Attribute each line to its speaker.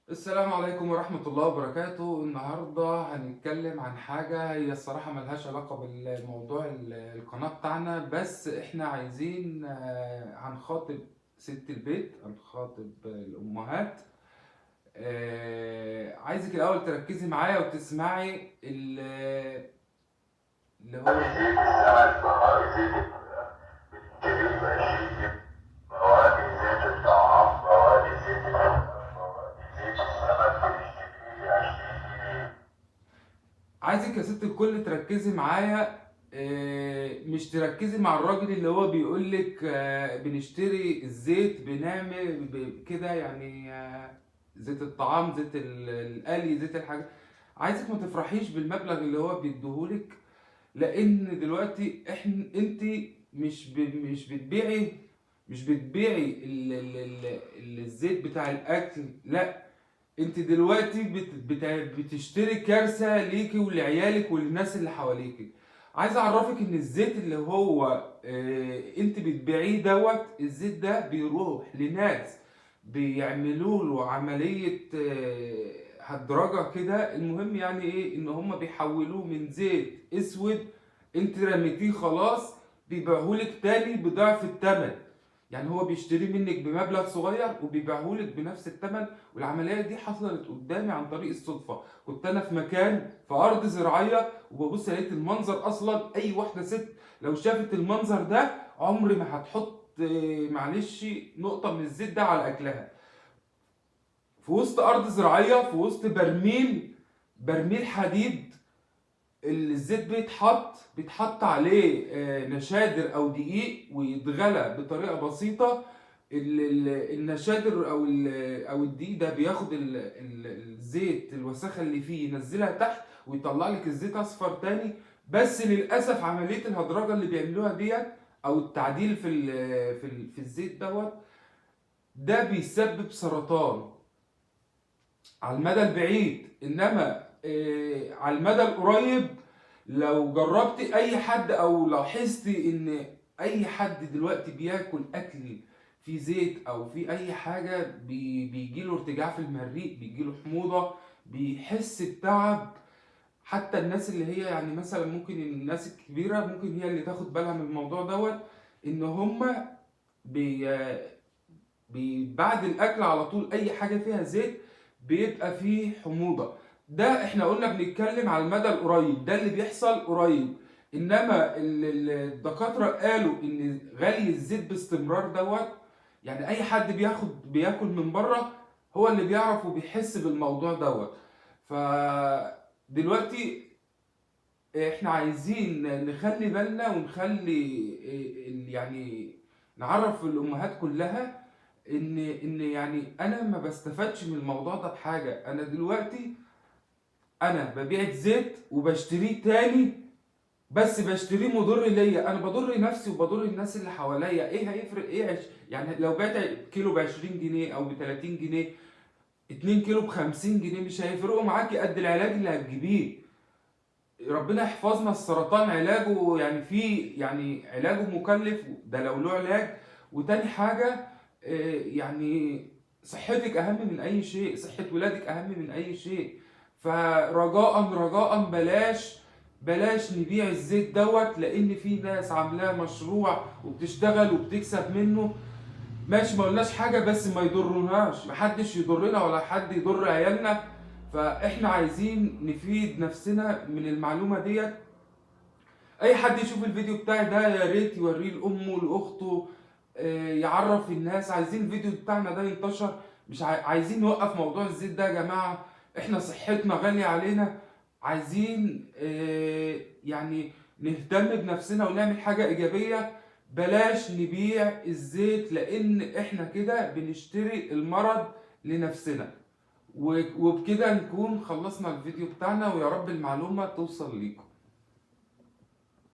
Speaker 1: السلام عليكم ورحمة الله وبركاته. النهاردة هنتكلم عن حاجة هي الصراحة ملهاش علاقة بالموضوع القناة بتاعنا، بس احنا عايزين هنخاطب ست البيت، هنخاطب الأمهات. عايزك الأول تركزي معايا وتسمعي اللي هو
Speaker 2: السمك بهار زيت الكريم 20 مواد زيت الطعام مواد زيت مواد زيت السمك بتشتري 20 جنيه.
Speaker 1: عايزك يا ست الكل تركزي معايا. مش تركزي مع الراجل اللي هو بيقولك بنشتري الزيت بنعمل كده، يعني زيت الطعام، زيت القلي، زيت الحاجة. عايزك ما تفرحيش بالمبلغ اللي هو بيديهولك، لان دلوقتي انت مش بتبيعي الزيت بتاع الاكل، لا. انت دلوقتي بتشتري كارثة ليكي ولعيالك وللناس اللي حواليكي. عايز اعرفك ان الزيت اللي هو انت بتبيعيه الزيت ده بيروح لناس بيعملوا له عملية هدرجة كده. المهم يعني ايه، ان هم بيحولوه من زيت اسود انت رميتيه خلاص، بيبيعهولك تاني بضعف الثمن. يعني هو بيشتري منك بمبلغ صغير وبيبيعهولك بنفس الثمن. والعمليه دي حصلت قدامي عن طريق الصدفه. كنت انا في مكان في ارض زراعيه وببص لقيت المنظر. اصلا اي واحده ست لو شافت المنظر ده عمر ما هتحط معلش نقطه من الزيت ده على اكلها. في وسط ارض زراعيه، في وسط برميل حديد. الزيت بيتحط عليه نشادر او دقيق ويتغلى بطريقه بسيطه. النشادر او الدقيق ده بياخد الزيت، الوساخه اللي فيه ينزلها تحت ويطلع لك الزيت اصفر تاني. بس للاسف عمليه الهدرجه اللي بيعملوها ديت او التعديل في الزيت ده بيسبب سرطان على المدى البعيد. انما على المدى القريب لو جربتي اي حد او لاحظتي ان اي حد دلوقتي بياكل اكل فيه زيت او فيه اي حاجه بيجيله ارتجاع في المريء، بيجيله حموضه، بيحس بتعب. حتى الناس اللي هي يعني مثلا ممكن الناس الكبيره ممكن هي اللي تاخد بالها من الموضوع ان هم بي بعد الاكل على طول اي حاجه فيها زيت بيبقى فيه حموضه. ده احنا قلنا بنتكلم على المدى القريب، ده اللي بيحصل قريب. انما الدكاتره قالوا ان غلي الزيت باستمرار يعني اي حد بياكل من بره هو اللي بيعرف وبيحس بالموضوع فدلوقتي احنا عايزين نخلي بالنا ونخلي يعني نعرف الامهات كلها ان يعني انا ما بستفادش من الموضوع ده بحاجه. انا دلوقتي انا ببيع زيت وبشتريه تاني، بس بشتريه مضر ليا، انا بضر نفسي وبضر الناس اللي حواليا. ايه هيفرق ايه يعني لو بعت كيلو ب 20 جنيه او ب 30 جنيه، 2 كيلو ب 50 جنيه مش هيفرقوا معاكي قد العلاج اللي هتجيبيه. ربنا يحفظنا. السرطان علاجه يعني يعني علاجه مكلف، ده لو له علاج. وتاني حاجة يعني صحتك أهم من أي شيء، صحة ولادك أهم من أي شيء. فرجاء بلاش نبيع الزيت لأن في ناس عاملاه مشروع وبتشتغل وبتكسب منه. ماشي، ما قلناش حاجة بس ما يضرناش، محدش يضرنا ولا حد يضر عيالنا. فاحنا عايزين نفيد نفسنا من المعلومة اي حد يشوف الفيديو بتاعي ده يا ريت يوريه لامه لاخته، يعرف الناس. عايزين الفيديو بتاعنا ده ينتشر. مش عايزين نوقف موضوع الزيت ده يا جماعة. احنا صحتنا غالية علينا. عايزين يعني نهتم بنفسنا ونعمل حاجة ايجابية. بلاش نبيع الزيت لان احنا كده بنشتري المرض لنفسنا. وبكده نكون خلصنا الفيديو بتاعنا، ويا رب المعلومة توصل ليكم.